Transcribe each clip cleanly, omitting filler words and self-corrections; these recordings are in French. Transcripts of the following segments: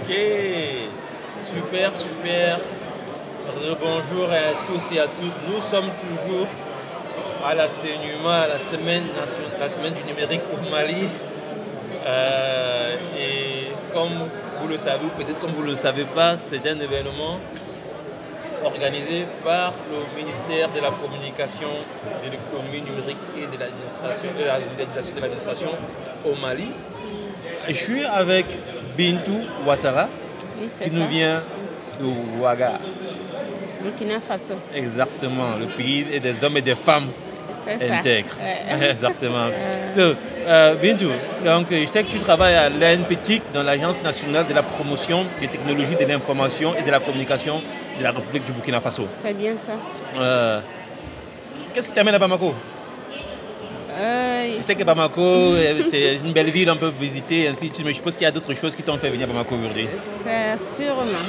Ok, super, super. Bonjour à tous et à toutes. Nous sommes toujours à la CNUMA, la semaine du numérique au Mali. Et comme vous le savez, ou peut-être comme vous ne le savez pas, c'est un événement organisé par le ministère de la Communication, de l'économie numérique et de l'administration, de la modernisation de l'administration au Mali. Et je suis avec Bintou Ouattara, qui nous vient de Ouaga. Burkina Faso. Exactement, le pays des hommes et des femmes intègres. Ouais. Exactement. Bintou, donc, je sais que tu travailles à l'ANPTIC, dans l'Agence nationale de la promotion des technologies de l'information et de la communication de la République du Burkina Faso. C'est bien ça. Qu'est-ce qui t'amène à Bamako? Je sais que Bamako, c'est une belle ville, on peut visiter, ainsi de suite, mais je suppose qu'il y a d'autres choses qui t'ont fait venir à Bamako aujourd'hui. Sûrement.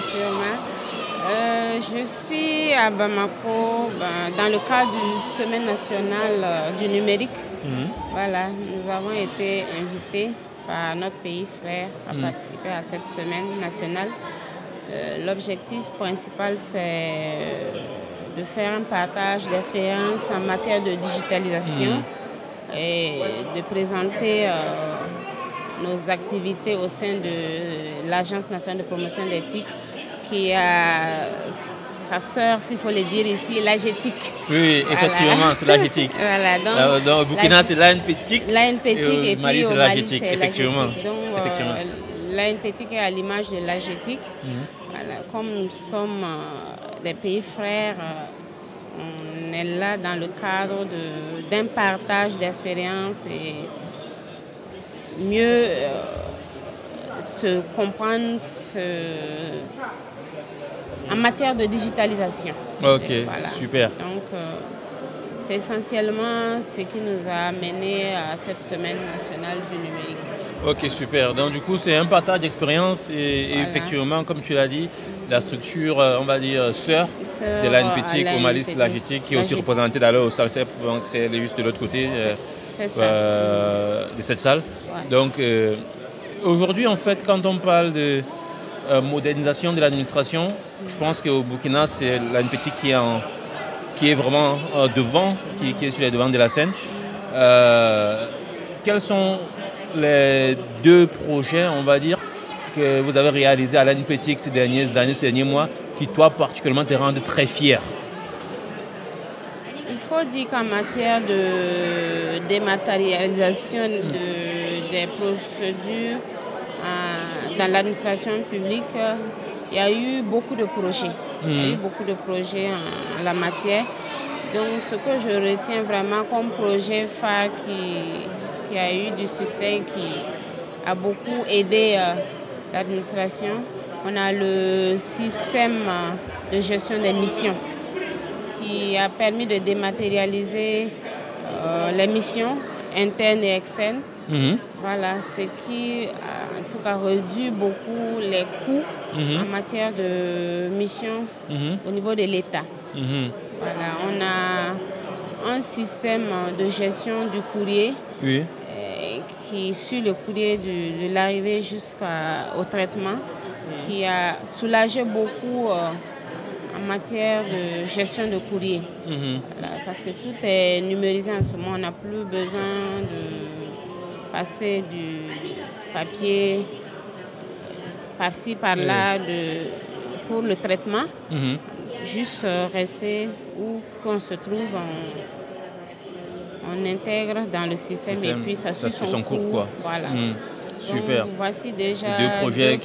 Je suis à Bamako dans le cadre du Semaine nationale du numérique. Voilà, nous avons été invités par notre pays frère à participer à cette semaine nationale. L'objectif principal, c'est de faire un partage d'expériences en matière de digitalisation et de présenter nos activités au sein de l'Agence nationale de promotion des TIC, qui a sa sœur, s'il faut le dire ici, l'AGETIC. Oui, effectivement, voilà. C'est l'AGETIC. Voilà, donc, au Burkina, c'est l'ANPTIC. L'ANPTIC et Mali, puis au Mali, c'est effectivement. Donc, l'ANPTIC est à l'image de l'AGETIC. Voilà, comme nous sommes des pays frères, on est là dans le cadre d'un partage d'expériences et mieux se comprendre en matière de digitalisation. Ok, voilà. Super. Donc, c'est essentiellement ce qui nous a amené à cette semaine nationale du numérique. Ok, super. Donc, du coup, c'est un partage d'expérience et voilà. Effectivement, comme tu l'as dit, la structure, on va dire, sœur de l'ANPTIC au Mali, c'est l'AGETIC, qui est aussi représentée d'ailleurs au SALCEP, donc c'est juste de l'autre côté de cette salle. Ouais. Donc, aujourd'hui, en fait, quand on parle de modernisation de l'administration, je pense qu'au Burkina, c'est l'ANPTIC qui est vraiment devant, qui est sur les devants de la scène. Quels sont les deux projets, on va dire, que vous avez réalisés à l'ANPTIC ces dernières années, ces derniers mois, qui, toi, particulièrement, te rendent très fier? Il faut dire qu'en matière de dématérialisation des procédures dans l'administration publique, il y a eu beaucoup de projets. Il y a eu beaucoup de projets en la matière. Donc, ce que je retiens vraiment comme projet phare qui a eu du succès, qui a beaucoup aidé l'administration, on a le système de gestion des missions qui a permis de dématérialiser les missions internes et externes. Voilà, ce qui a en tout cas réduit beaucoup les coûts en matière de mission au niveau de l'État. Voilà, on a un système de gestion du courrier qui suit le courrier de l'arrivée jusqu'au traitement, qui a soulagé beaucoup en matière de gestion de courrier. Voilà, parce que tout est numérisé en ce moment, on n'a plus besoin de passer du papier par-ci, par-là pour le traitement. Juste rester où qu'on se trouve, on intègre dans le système et puis ça suit son cours. Quoi. Voilà. Super. Donc, voici déjà deux projets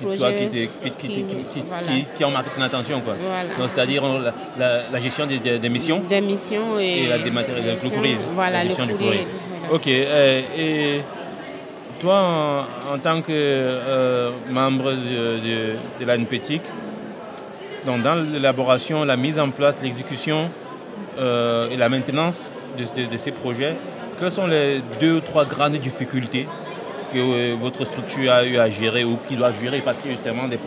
qui ont marqué ton attention. Voilà. C'est-à-dire la gestion des missions. Des missions et la dématérialisation, le courrier. Voilà, la gestion du courrier. Voilà. Ok. Et toi, en tant que membre de l'ANPTIC, donc dans l'élaboration, la mise en place, l'exécution et la maintenance de ces projets, quelles sont les 2 ou 3 grandes difficultés que votre structure a eu à gérer ou qui doit gérer? Parce que justement, des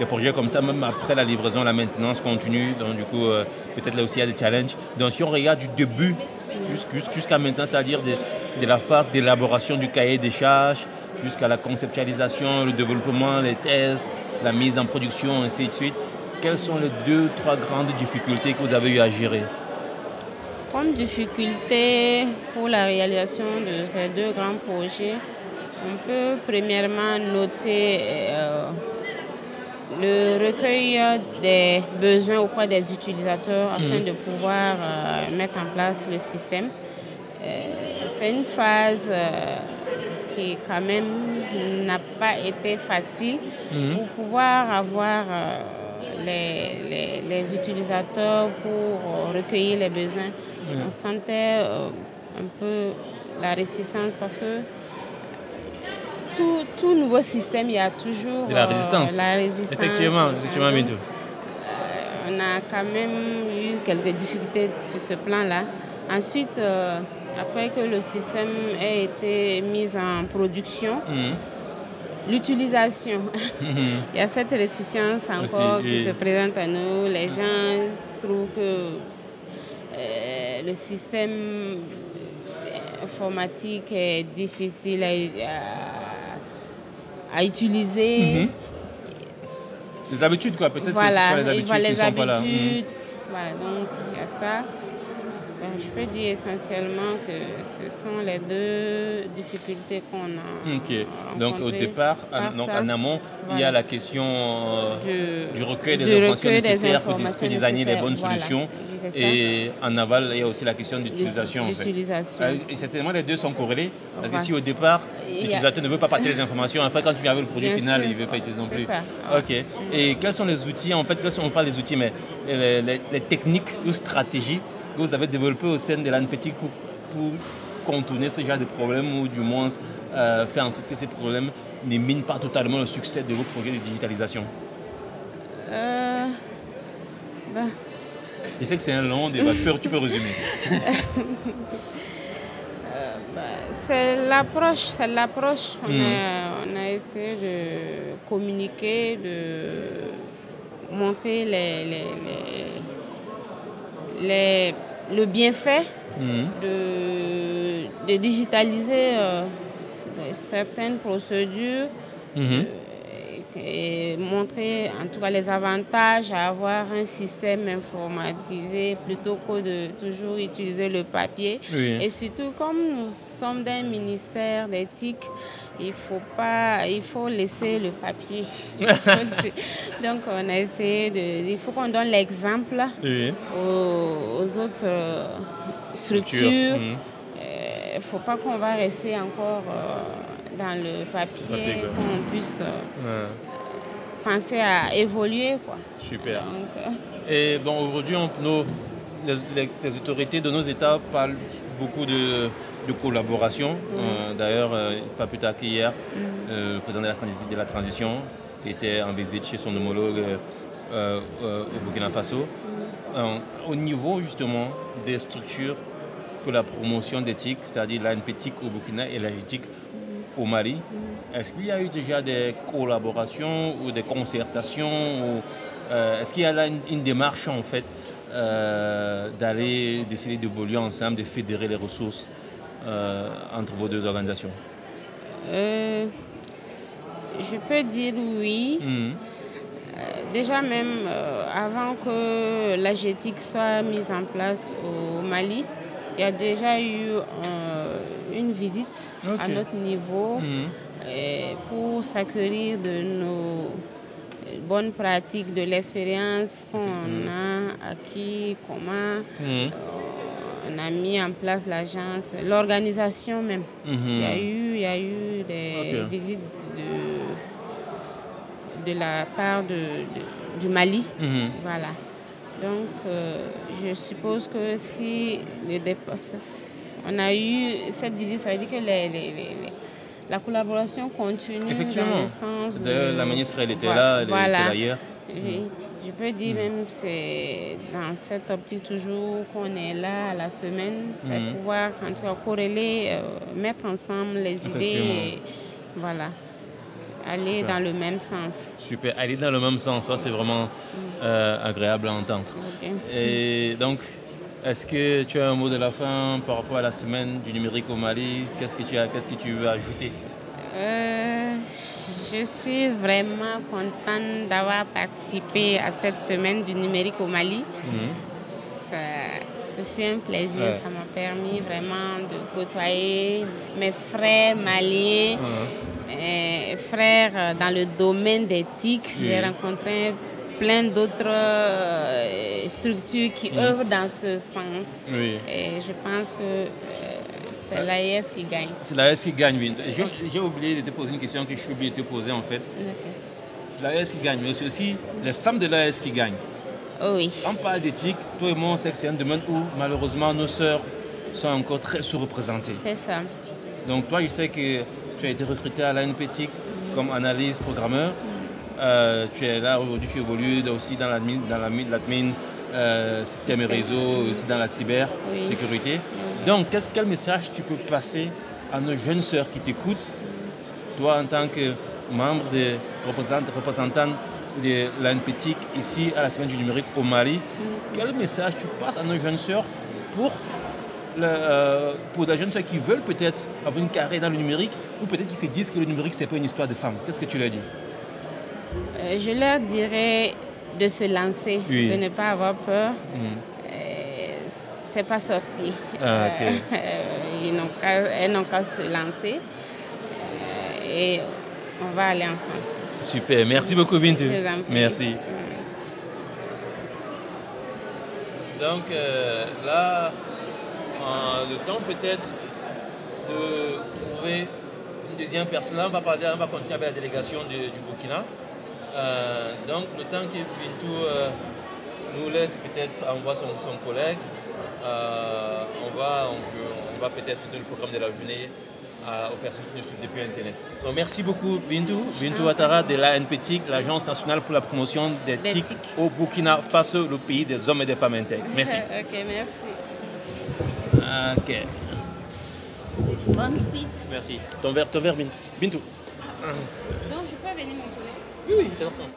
projets comme ça, même après la livraison, la maintenance continue, donc du coup, peut-être là aussi il y a des challenges. Donc si on regarde du début jusqu'à maintenant, c'est-à-dire de la phase d'élaboration du cahier des charges, jusqu'à la conceptualisation, le développement, les tests, la mise en production, ainsi de suite. Quelles sont les 2-3 grandes difficultés que vous avez eu à gérer? Comme difficulté pour la réalisation de ces deux grands projets, on peut premièrement noter le recueil des besoins auprès des utilisateurs afin de pouvoir mettre en place le système. C'est une phase qui quand même n'a pas été facile pour pouvoir avoir les utilisateurs pour recueillir les besoins. On sentait un peu la réticence parce que tout nouveau système, il y a toujours la résistance. Effectivement, Bintou. On a quand même eu quelques difficultés sur ce plan-là. Ensuite, après que le système ait été mis en production, l'utilisation, il y a cette réticence encore aussi, qui se présente à nous. Les gens trouvent que le système informatique est difficile à utiliser. Les habitudes, quoi, peut-être voilà, que ce sont les habitudes qui ne sont pas là. Voilà, donc il y a ça. Je peux dire essentiellement que ce sont les deux difficultés qu'on a. Ok. Donc au départ, en amont, il y a la question du recueil des informations nécessaires pour designer les bonnes solutions. Et en aval, il y a aussi la question d'utilisation. Et certainement, les deux sont corrélés. Parce que si au départ, l'utilisateur ne veut pas partager les informations, en fait, quand tu viens avec le produit final, il ne veut pas utiliser non plus. Ça. Ok. Et quels sont les outils, en fait, on parle des outils, mais les techniques ou stratégies que vous avez développées au sein de l'ANPETIC pour contourner ce genre de problèmes ou du moins faire en sorte que ces problèmes ne minent pas totalement le succès de vos projets de digitalisation? Je sais que c'est un long débat, tu peux résumer. C'est l'approche. On a essayé de communiquer, de montrer le bienfait de digitaliser certaines procédures. Et montrer en tout cas les avantages à avoir un système informatisé plutôt que de toujours utiliser le papier. Et surtout, comme nous sommes d'un ministère d'éthique, il faut laisser le papier. Donc on a essayé il faut qu'on donne l'exemple aux autres structures. Il ne faut pas qu'on va rester encore dans le papier, qu'on puisse penser à évoluer, quoi. Super. Donc, et bon, aujourd'hui, les autorités de nos États parlent beaucoup de collaboration. D'ailleurs, pas plus tard qu'hier, le président de la transition était en visite chez son homologue au Burkina Faso. Au niveau justement des structures pour la promotion d'éthique, c'est-à-dire l'ANPETIC au Burkina et l'AGETIC au Mali, est-ce qu'il y a eu déjà des collaborations ou des concertations est-ce qu'il y a là une démarche en fait d'essayer d'évoluer ensemble, de fédérer les ressources entre vos deux organisations? Je peux dire oui. Déjà même avant que l'AGETIC soit mise en place au Mali, il y a déjà eu une visite à notre niveau pour s'acquérir de nos bonnes pratiques, de l'expérience qu'on a acquis, comment on a mis en place l'agence, l'organisation même. Il y a eu des visites de la part du Mali. Voilà. Donc, je suppose que si on a eu cette visite, ça veut dire que la collaboration continue dans le sens de... La ministre, elle était là, elle était ailleurs. Je peux dire même que c'est dans cette optique toujours qu'on est là à la semaine, c'est pouvoir en tout cas corréler, mettre ensemble les idées et voilà. Aller dans le même sens. Super, aller dans le même sens, ça c'est vraiment agréable à entendre. Et donc, est-ce que tu as un mot de la fin par rapport à la semaine du numérique au Mali? Qu'est-ce que tu veux ajouter? Je suis vraiment contente d'avoir participé à cette semaine du numérique au Mali. Ce fut un plaisir, ça m'a permis vraiment de côtoyer mes frères maliens, mes frères dans le domaine des TIC. J'ai rencontré plein d'autres structures qui œuvrent dans ce sens. Et je pense que c'est l'AES qui gagne. C'est l'AES qui gagne, oui. J'ai oublié de te poser une question que je suis obligé de te poser en fait. C'est l'AES qui gagne, mais c'est aussi les femmes de l'AES qui gagnent. Oh oui. On parle d'éthique, toi et moi on sait que c'est un domaine où malheureusement nos sœurs sont encore très sous-représentées. C'est ça. Donc toi je sais que tu as été recrutée à l'ANPTIC comme analyse programmeur. Tu es là aujourd'hui, tu évolues aussi dans l'admin, système et réseau, aussi dans la cybersécurité. Donc quel message tu peux passer à nos jeunes sœurs qui t'écoutent, toi en tant que membre de représentant de l'ANPTIC ici à la Semaine du numérique au Mali, quel message tu passes à nos jeunes sœurs pour des jeunes sœurs qui veulent peut-être avoir une carrière dans le numérique ou peut-être qui se disent que le numérique c'est pas une histoire de femmes? Qu'est-ce que tu leur dis? Je leur dirais de se lancer, de ne pas avoir peur. C'est pas sorcier. Elles n'ont qu'à se lancer et on va aller ensemble. Super, merci beaucoup Bintou. Merci. Donc là, le temps peut-être de trouver une deuxième personne. Là, on va continuer avec la délégation du Burkina. Donc le temps que Bintou nous laisse peut-être envoyer son collègue, on va peut-être donner le programme de la journée aux personnes qui nous suivent depuis Internet. Donc merci beaucoup Bintou Ouattara de l'ANPTIC, l'Agence nationale pour la promotion des TIC au Burkina Faso, le pays des hommes et des femmes intègres. Merci. Ok, merci. Ok. Bonne suite. Merci. Ton verre Bintou. Donc je peux venir mon collègue? Oui, exactement.